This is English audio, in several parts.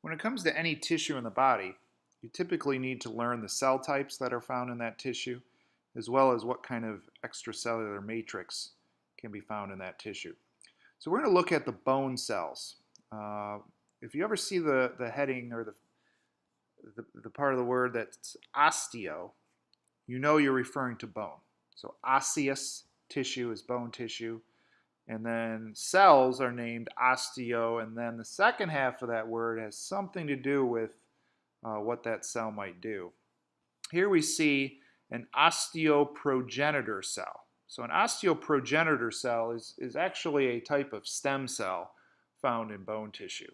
When it comes to any tissue in the body, you typically need to learn the cell types that are found in that tissue, as well as what kind of extracellular matrix can be found in that tissue. So we're going to look at the bone cells. If you ever see the heading or the part of the word that's osteo, you know you're referring to bone. So osseous tissue is bone tissue, and then cells are named osteo, and then the second half of that word has something to do with what that cell might do. Here we see an osteoprogenitor cell. So an osteoprogenitor cell is actually a type of stem cell found in bone tissue.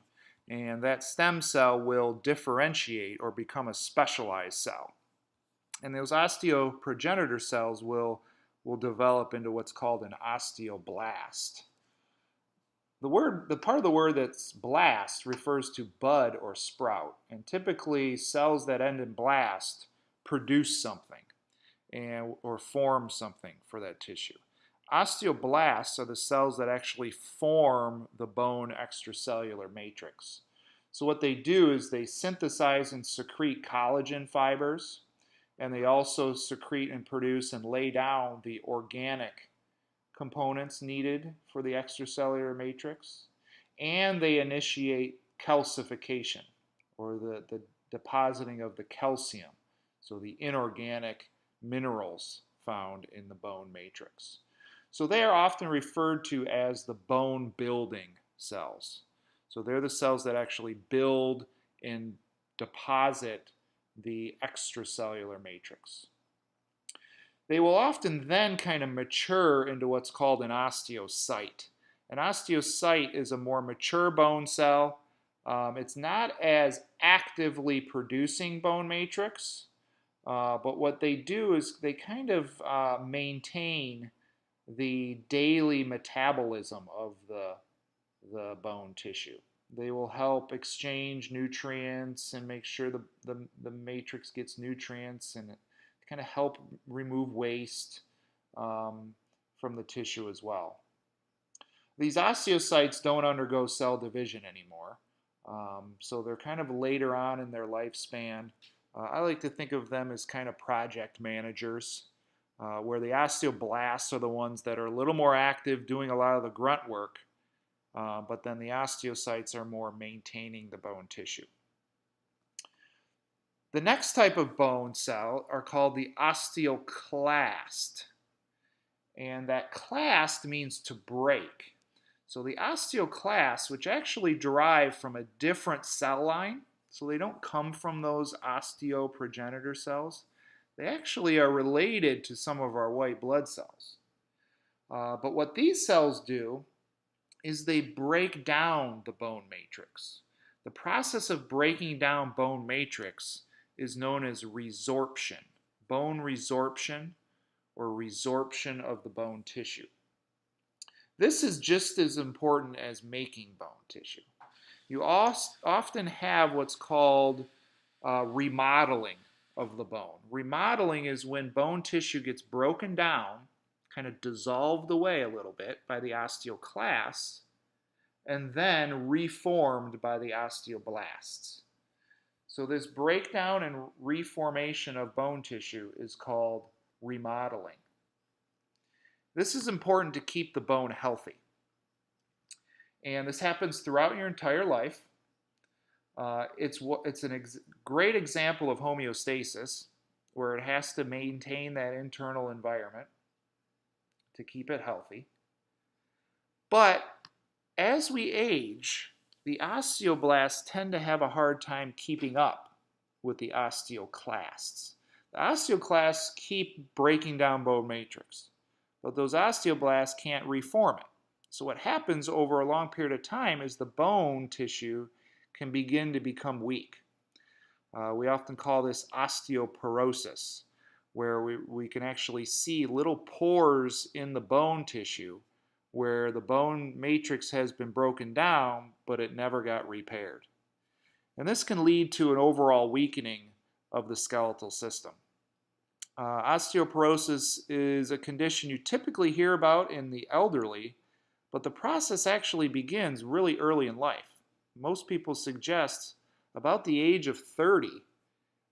And that stem cell will differentiate or become a specialized cell. And those osteoprogenitor cells will develop into what's called an osteoblast. The part of the word that's blast refers to bud or sprout, and typically cells that end in blast produce something or form something for that tissue. Osteoblasts are the cells that actually form the bone extracellular matrix. So what they do is they synthesize and secrete collagen fibers, and they also secrete and produce and lay down the organic components needed for the extracellular matrix, and they initiate calcification, or the depositing of the calcium, so the inorganic minerals found in the bone matrix. So they are often referred to as the bone building cells. So they're the cells that actually build and deposit the extracellular matrix. They will often then kind of mature into what's called an osteocyte. An osteocyte is a more mature bone cell. It's not as actively producing bone matrix, but what they do is they kind of maintain the daily metabolism of the bone tissue. They will help exchange nutrients and make sure the matrix gets nutrients, and kind of help remove waste from the tissue as well. These osteocytes don't undergo cell division anymore, so they're kind of later on in their lifespan. I like to think of them as kind of project managers, where the osteoblasts are the ones that are a little more active, doing a lot of the grunt work, but then the osteocytes are more maintaining the bone tissue. The next type of bone cell are called the osteoclast. And that clast means to break. So the osteoclasts, which actually derive from a different cell line, so they don't come from those osteoprogenitor cells, they actually are related to some of our white blood cells. But what these cells do is they break down the bone matrix. The process of breaking down bone matrix is known as resorption, bone resorption, or resorption of the bone tissue. This is just as important as making bone tissue. You often have what's called remodeling of the bone. Remodeling is when bone tissue gets broken down, kind of dissolved away a little bit by the osteoclasts, and then reformed by the osteoblasts. So this breakdown and reformation of bone tissue is called remodeling. This is important to keep the bone healthy. And this happens throughout your entire life. It's a great example of homeostasis, where it has to maintain that internal environment to keep it healthy. But as we age, the osteoblasts tend to have a hard time keeping up with the osteoclasts. The osteoclasts keep breaking down bone matrix, but those osteoblasts can't reform it. So what happens over a long period of time is the bone tissue can begin to become weak. We often call this osteoporosis, where we can actually see little pores in the bone tissue where the bone matrix has been broken down, but it never got repaired. And this can lead to an overall weakening of the skeletal system. Osteoporosis is a condition you typically hear about in the elderly, but the process actually begins really early in life. Most people suggest About the age of 30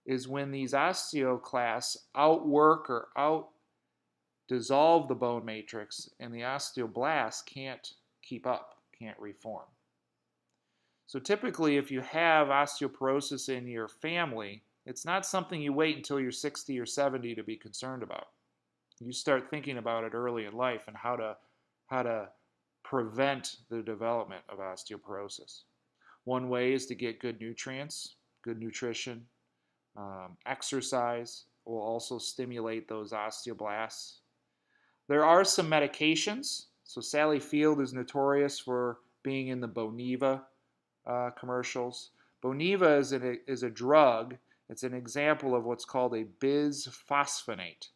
is when these osteoclasts outwork or out dissolve the bone matrix, and the osteoblasts can't keep up, can't reform. So typically, if you have osteoporosis in your family, it's not something you wait until you're 60 or 70 to be concerned about. You start thinking about it early in life and how to prevent the development of osteoporosis. One way is to get good nutrients, good nutrition. Exercise will also stimulate those osteoblasts. There are some medications. So Sally Field is notorious for being in the Boniva commercials. Boniva is a drug. It's an example of what's called a bisphosphonate.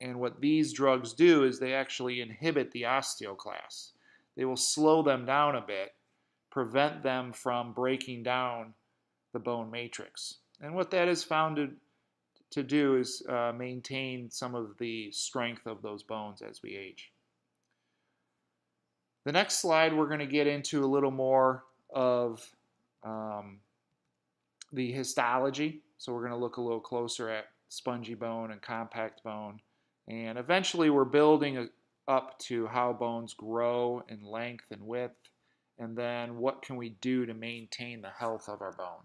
And what these drugs do is they actually inhibit the osteoclasts. They will slow them down a bit, prevent them from breaking down the bone matrix. And what that is found to do is maintain some of the strength of those bones as we age. The next slide, we're going to get into a little more of the histology. So we're going to look a little closer at spongy bone and compact bone. And eventually we're building up to how bones grow in length and width, and then what can we do to maintain the health of our bone.